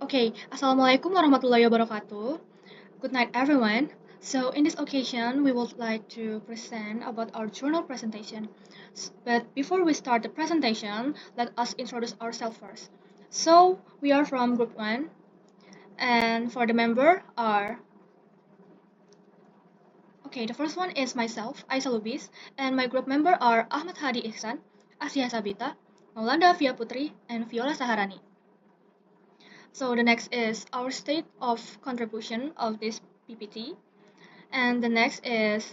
Okay, Assalamualaikum warahmatullahi wabarakatuh. Good night, everyone. So, in this occasion, we would like to present about our journal presentation. But before we start the presentation, let us introduce ourselves first. So, we are from Group 1, and for the member are okay, the first one is myself, Aisa Lubis, and my group member are Ahmad Hadi Ihsan, Asia Sabita, Maulanda Via Putri, and Viola Saharani. So the next is our state of contribution of this PPT. And the next is,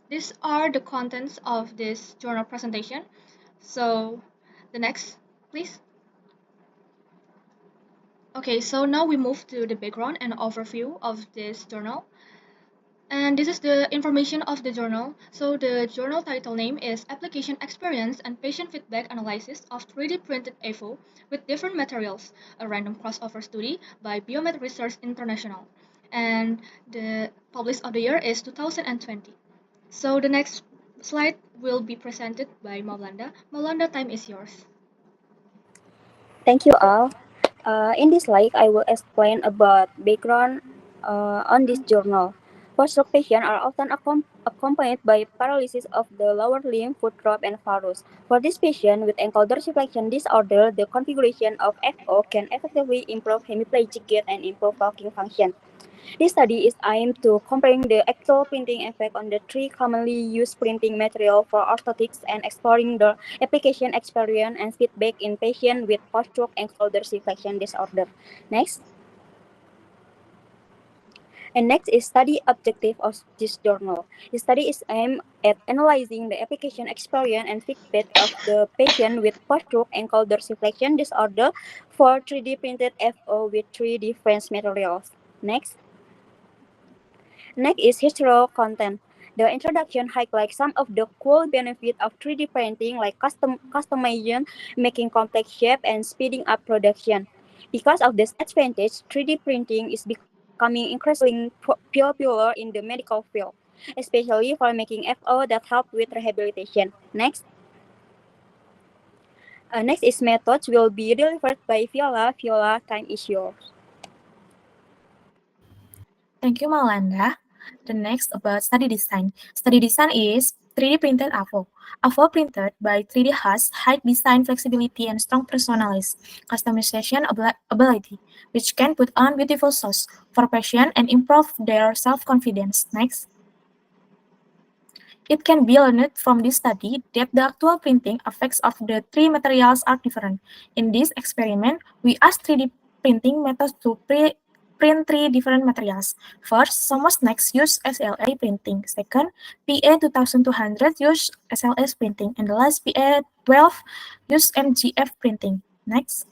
these are the contents of this journal presentation. So the next, please. Okay, so now we move to the background and overview of this journal. And this is the information of the journal. So the journal title name is Application Experience and Patient Feedback Analysis of 3D Printed AVO with Different Materials, a random crossover study by Biomed Research International. And the published of the year is 2020. So the next slide will be presented by Maulanda. Maulanda, time is yours. Thank you all. In this slide, I will explain about background on this journal. Post-stroke patients are often accompanied by paralysis of the lower limb, foot drop, and varus. For this patient with ankle dorsiflexion disorder, the configuration of FO can effectively improve hemiplegic gait and improve walking function. This study is aimed to comparing the actual printing effect on the three commonly used printing material for orthotics and exploring the application experience and feedback in patients with post-stroke ankle dorsiflexion disorder. Next. And next is study objective of this journal. The study is aimed at analyzing the application experience and feedback of the patient with post-stroke ankle dorsiflexion disorder for 3D printed FO with three different materials. Next. Next is historical content. The introduction highlights some of the cool benefits of 3D printing like customization, making complex shape, and speeding up production. Because of this advantage, 3D printing is becoming increasingly popular in the medical field, especially for making FO that help with rehabilitation. Next. Next is methods will be delivered by Viola. Viola, time is yours. Thank you, Maulanda. The next about study design. Study design is 3D printed AVO. AVO printed by 3D has high design flexibility and strong personalized customization ability, which can put on beautiful sauce for patients and improve their self-confidence. Next. It can be learned from this study that the actual printing effects of the three materials are different. In this experiment, we asked 3D printing methods to print three different materials. First, SOMOS-Next use SLA printing. Second, PA2200 use SLS printing. And the last, PA12 use MGF printing. Next.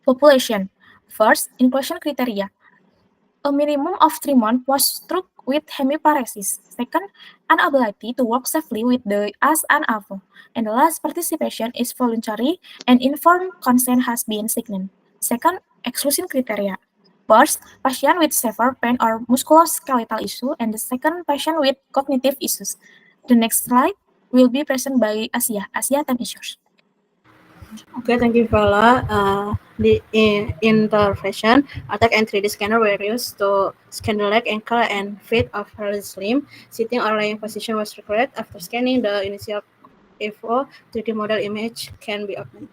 Population. First, inclusion criteria. A minimum of 3 months post-stroke with hemiparesis. Second, inability to walk safely with the as an AVO. And the last, participation is voluntary and informed consent has been signed. Second, exclusion criteria. First, patient with severe pain or musculoskeletal issue, and the second, patient with cognitive issues. The next slide will be presented by Asia. Asia, time is yours. Okay, thank you, Viola. The intervention attack and 3D scanner were used to scan the leg, ankle, and feet of paralyzed limb. Sitting or lying position was required. After scanning the initial FO, 3D model image can be obtained.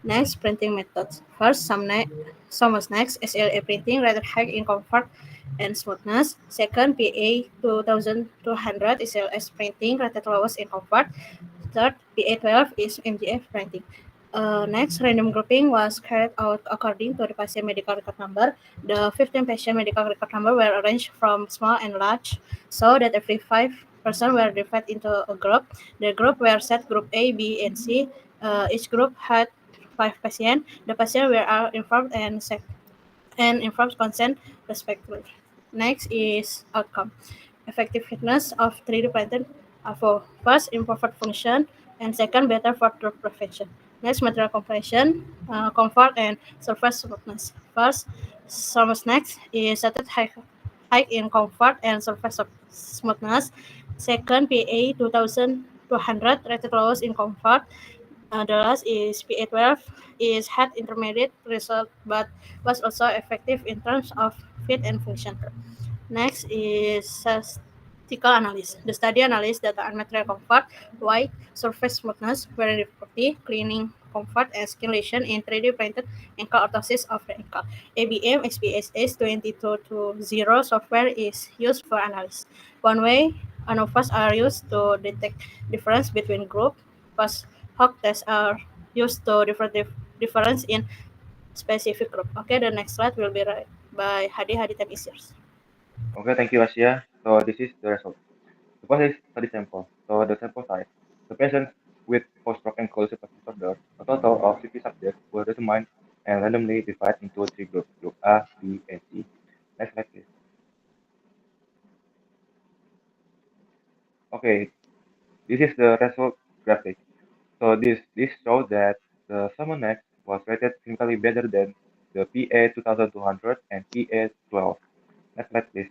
Next, printing methods. First, SOMOS-Next SLA printing, rather high in comfort and smoothness. Second, PA2200 SLS printing, rather lowest in comfort. Third, PA12 is MGF printing. Next, random grouping was carried out according to the patient medical record number. The 15 patient medical record number were arranged from small and large, so that every 5% were divided into a group. The group were set group A, B, and C. Each group had 5 patients. The patients were all informed and informed consent respectively. Next is outcome. Effectiveness of 3D printed AVO. First, improved function, and second, better for stroke prevention. Next, material compression, comfort, and surface smoothness. First, SOMOS-Next is set high in comfort and surface smoothness. Second, PA2200 rated lowest in comfort. The last is PA12 is had intermediate result but was also effective in terms of fit and function. Next is statistical analysis. The study analyzes data on material comfort, weight, surface smoothness, wearing difficulty, cleaning comfort, and skin lesion in 3D printed ankle orthosis of the ankle. ABM XPSS 2220 software is used for analysis. One way, ANOVAs are used to detect difference between group. Post hoc tests are used to difference in specific group. Okay, the next slide will be right by Hadi. Hadi, time is yours. Okay, thank you, Asia. So this is the result. The first is study sample. So the sample size. The patients with post-stroke ankle disorder, a total of 50 subjects were determined and randomly divided into three groups, group A, B, and C. Next slide, please. Okay, this is the result graphic. So this shows that the Summon was rated significantly better than the PA 2200 and PA 12. Next slide, please.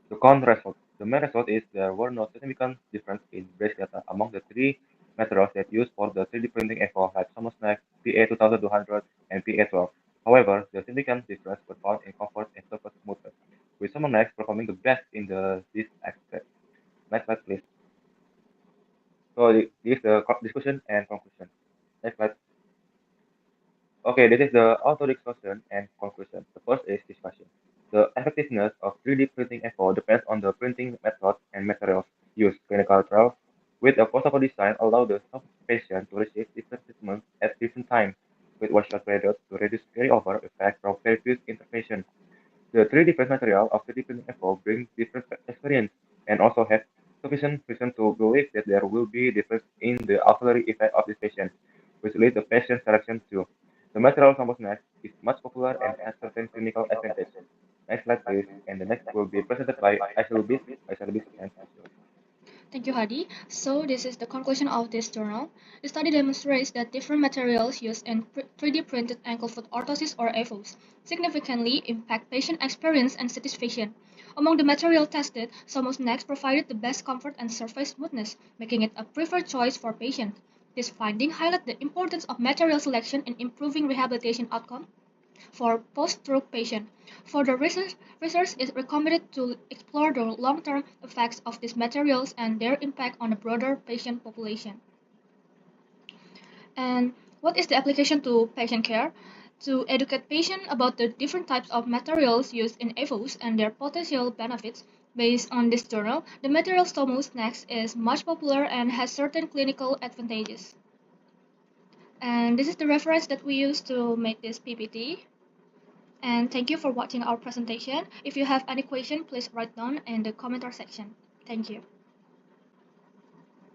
The con result. The main result is there were no significant difference in base data among the three materials that used for the 3D printing effort like SummerSnack, PA 2200, and PA 12. However, the significant difference was found in comfort and surface smoothness, with SummerSnack performing the best in this aspect. Next slide, please. So this is the discussion and conclusion. Next slide. Okay, this is the auto discussion and conclusion. The first is discussion. The effectiveness of 3D printing effort depends on the printing method and materials used. Clinical trials with a postoperative design allow the patient to receive different treatments at different times with one shot period to reduce carryover effect from previous intervention. The 3D print material of 3D printing effort brings different experience and also have sufficient reason to believe that there will be difference in the auxiliary effect of this patient, which leads to patient selection too. The material Samosnex is much popular and has certain clinical advantage. Next slide, please. And the next will be presented by Aisyah and Aisyah. Thank you, Hadi. So this is the conclusion of this journal. The study demonstrates that different materials used in 3D printed ankle foot orthosis or AFOs significantly impact patient experience and satisfaction. Among the material tested, Somos Next provided the best comfort and surface smoothness, making it a preferred choice for patients. This finding highlights the importance of material selection in improving rehabilitation outcome for post-stroke patients. Further research is recommended to explore the long-term effects of these materials and their impact on the broader patient population. And what is the application to patient care? To educate patients about the different types of materials used in AFOs and their potential benefits, based on this journal, the material Stomos Next is much popular and has certain clinical advantages. And this is the reference that we use to make this PPT. And thank you for watching our presentation. If you have any question, please write down in the commenter section. Thank you.